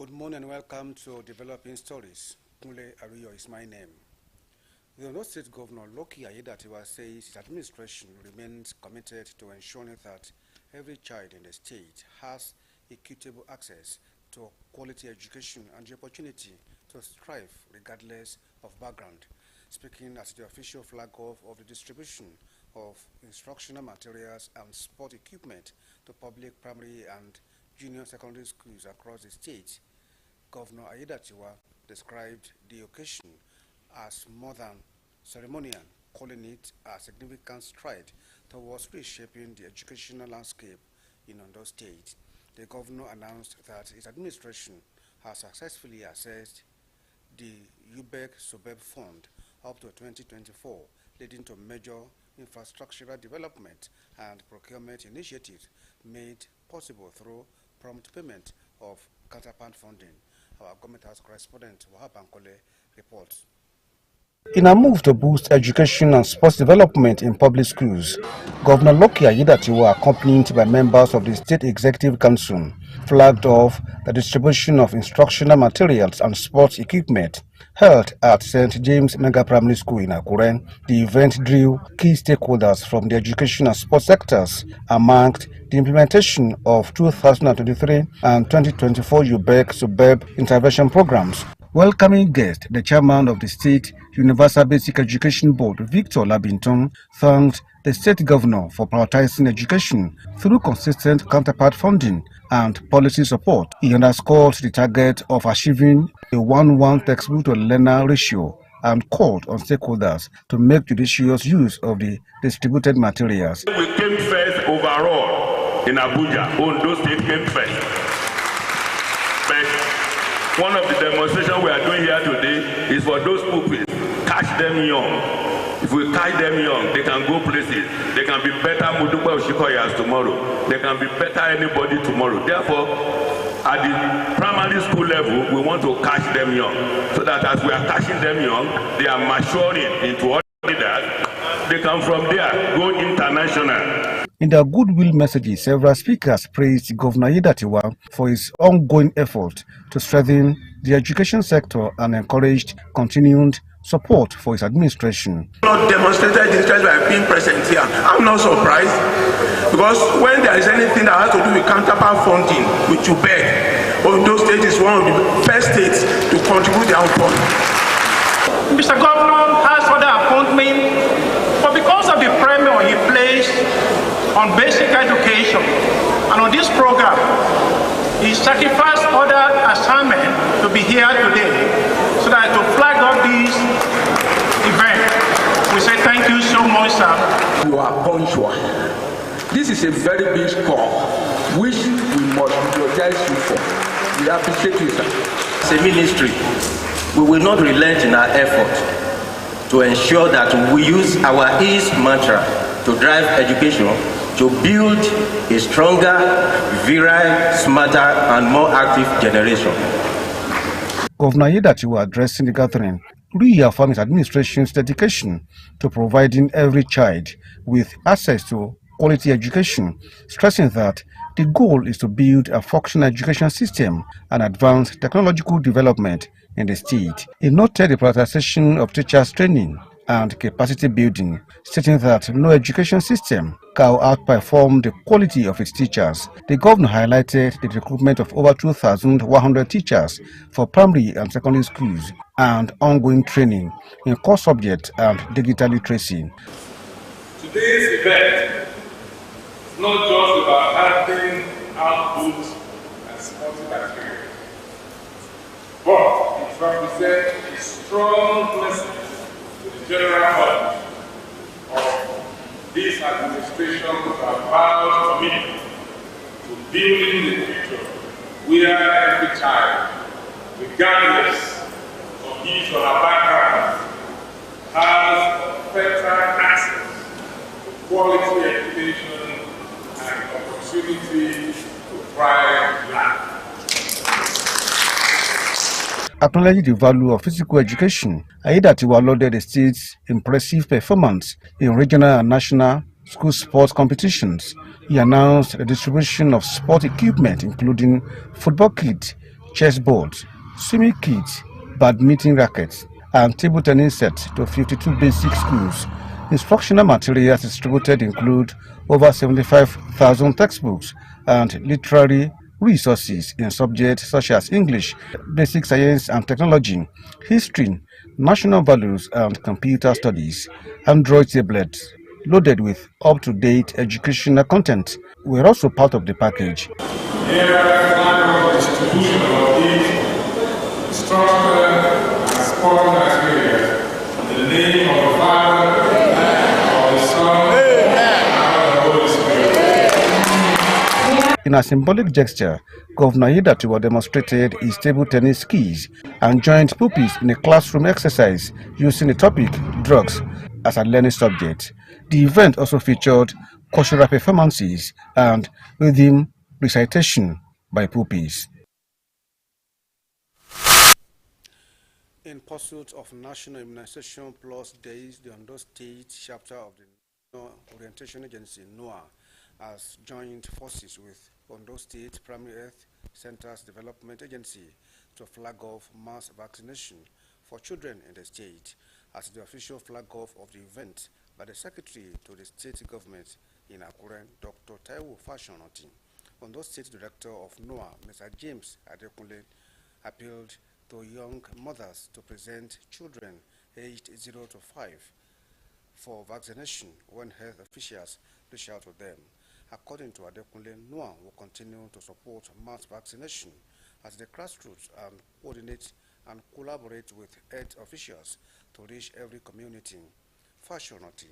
Good morning and welcome to Developing Stories. Kunle Ariyo is my name. The Ondo State Governor Lucky Aiyedatiwa says his administration remains committed to ensuring that every child in the state has equitable access to quality education and the opportunity to strive regardless of background. Speaking as the official flag-off of the distribution of instructional materials and sport equipment to public primary and junior secondary schools across the state, Governor Aiyedatiwa described the occasion as more than ceremonial, calling it a significant stride towards reshaping the educational landscape in Ondo State. The governor announced that his administration has successfully assessed the UBEC-SUBEB fund up to 2024, leading to major infrastructural development and procurement initiatives made possible through prompt payment of counterpart funding. Our Government House correspondent Wahab Ankole reports. In a move to boost education and sports development in public schools, Governor Lucky Aiyedatiwa, accompanied by members of the State Executive Council, flagged off the distribution of instructional materials and sports equipment held at St. James Mega Primary School in Akure. The event drew key stakeholders from the education and sports sectors amongst the implementation of 2023 and 2024 UBEC-SUBEB intervention programs. Welcoming guest, the chairman of the State Universal Basic Education Board, Victor Labinton, thanked the state governor for prioritizing education through consistent counterpart funding and policy support. He underscored the target of achieving a 1:1 textbook-to-learner ratio and called on stakeholders to make judicious use of the distributed materials. We came first overall in Abuja. Ondo State came first. But one of the demonstrations we are doing here today is for those pupils. Catch them young. If we catch them young, they can go places. They can be better Muduba Oshikoyas tomorrow. They can be better anybody tomorrow. Therefore, at the primary school level, we want to catch them young. So that as we are catching them young, they are maturing into what they can from there go international. In their goodwill messages, several speakers praised Governor Aiyedatiwa for his ongoing effort to strengthen the education sector and encouraged continued support for his administration. Not demonstrated interest by being present here. I'm not surprised, because when there is anything that has to do with counterpart funding, which you beg, Ondo State is one of the first states to contribute their own fund. Mr. Governor has other appointment, but because of the premium he placed on basic education and on this program, he sacrificed other assignments to be here today so that to flag up this event. We say thank you so much, sir. You are punctual. This is a very big score, which we must prioritize you for. We appreciate you, sir. As a ministry, we will not relent in our effort to ensure that we use our East mantra to drive education to build a stronger, virile, smarter, and more active generation. Governor Aiyedatiwa, addressing the gathering, reaffirmed his administration's dedication to providing every child with access to quality education, stressing that the goal is to build a functional education system and advance technological development in the state. He noted the prioritization of teachers' training and capacity building, stating that no education system can outperform the quality of its teachers. The governor highlighted the recruitment of over 2,100 teachers for primary and secondary schools and ongoing training in core subjects and digital literacy. Today's event is not just about having output and sporting material, but it represents a strong message to the general public of this administration about commitment to building the future where every child, regardless of his or her background, has better access to quality education and opportunity to thrive life. Acknowledging the value of physical education, Aiyedatiwa lauded the state's impressive performance in regional and national school sports competitions. He announced the distribution of sport equipment, including football kits, chessboards, swimming kits, badminton rackets, and table tennis sets to 52 basic schools. Instructional materials distributed include over 75,000 textbooks and literary resources in subjects such as English, basic science and technology, history, national values, and computer studies. Android tablets loaded with up-to-date educational content were also part of the package. Here, distribution of these structural and sporting materials in the name of the Father, of the Son, and of the Holy Spirit. In a symbolic gesture, Governor Yedatiwa demonstrated his table tennis skills and joined pupils in a classroom exercise using the topic drugs as a learning subject. The event also featured cultural performances and rhythm recitation by pupils. In pursuit of National Immunization Plus Days, the Ondo State chapter of the National Orientation Agency, NOAA, has joined forces with Ondo State Primary Health Centers Development Agency to flag off mass vaccination for children in the state. As the official flag off of the event by the Secretary to the State Government in Akure, Dr. Taiwo Fashionoti, Ondo State Director of NOAA, Mr. James Adekunle, appealed to young mothers to present children aged 0 to 5 for vaccination when health officials reach out to them. According to Adekunle, NOAA will continue to support mass vaccination at the grassroots and coordinate and collaborate with health officials to reach every community. Fashionati,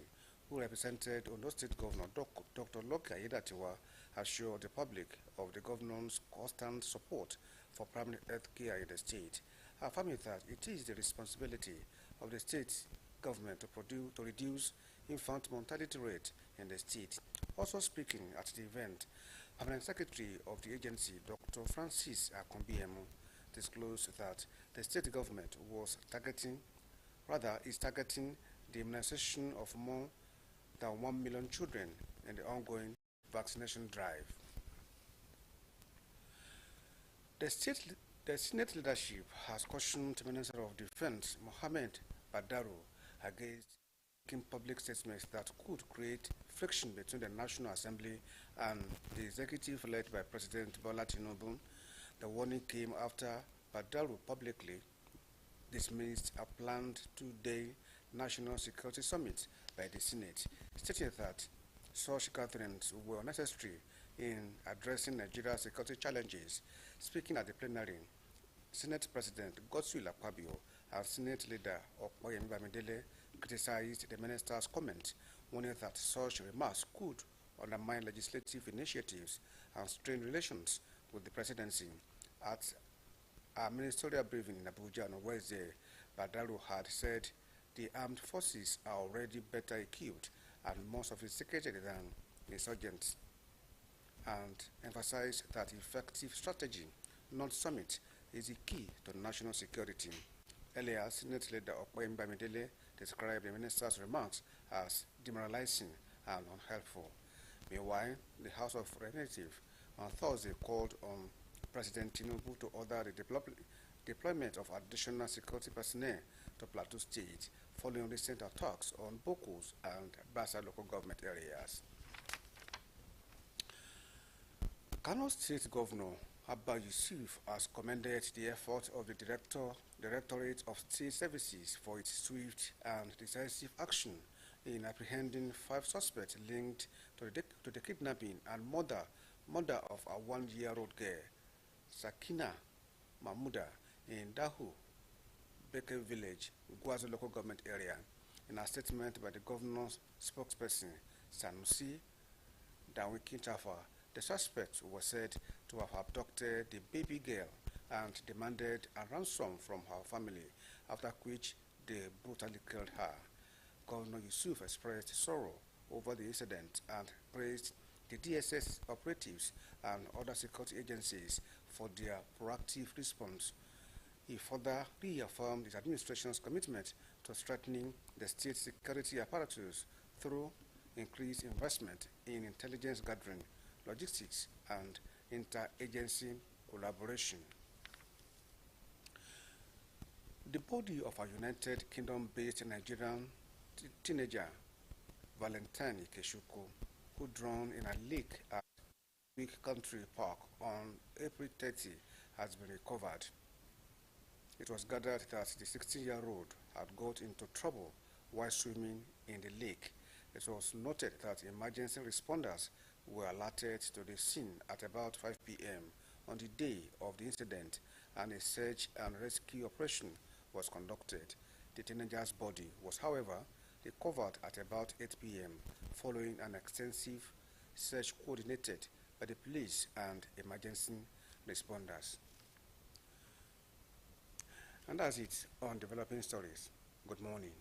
who represented Ondo State Governor Dr. Loki Ayedatiwa, assured the public of the governor's constant support for primary health care in the state, affirming that it is the responsibility of the state government to reduce infant mortality rate in the state. Also speaking at the event, Permanent Secretary of the agency, Dr. Francis Akombiemu, disclosed that the state government is targeting the immunization of more than 1 million children in the ongoing vaccination drive. The Senate leadership has cautioned Minister of Defense Mohammed Badaro against making public statements that could create friction between the National Assembly and the executive led by President Bola Tinubu. The warning came after Badaro publicly dismissed a planned two-day National Security Summit by the Senate, stating that such gatherings were necessary in addressing Nigeria's security challenges. Speaking at the plenary, Senate President Godswill Akpabio and Senate Leader Okoyemi Bamidele criticized the minister's comment, warning that such remarks could undermine legislative initiatives and strain relations with the presidency. At a ministerial briefing in Abuja on Wednesday, Badaro had said the armed forces are already better equipped and more sophisticated than insurgents, and emphasized that effective strategy, not summit, is the key to national security. Earlier, Senate Leader Okoyemi Bamidele described the minister's remarks as demoralizing and unhelpful. Meanwhile, the House of Representatives on Thursday called on President Tinubu to order the deployment of additional security personnel to Plateau State following recent attacks on Bokos and Basa local government areas. Kano State Governor Abba Yusuf has commended the effort of the Directorate of State Services for its swift and decisive action in apprehending 5 suspects linked to the kidnapping and murder of a 1-year-old girl, Sakina Mahmuda, in Dahu, Beke Village, Gwazo local government area. In a statement by the governor's spokesperson, Sanusi Dawiki Tafa, the suspect was said to have abducted the baby girl and demanded a ransom from her family, after which they brutally killed her. Governor Yusuf expressed sorrow over the incident and praised the DSS operatives and other security agencies for their proactive response. He further reaffirmed his administration's commitment to strengthening the state security apparatus through increased investment in intelligence gathering, logistics, and interagency collaboration. The body of a United Kingdom-based Nigerian teenager, Valentine Ikechukwu, who drowned in a lake at Wick Country Park on April 30, has been recovered. It was gathered that the 16-year-old had got into trouble while swimming in the lake. It was noted that emergency responders were alerted to the scene at about 5 p.m. on the day of the incident, and a search and rescue operation was conducted. The teenager's body was, however, recovered at about 8 p.m. following an extensive search coordinated by the police and emergency responders. And that's it on Developing Stories. Good morning.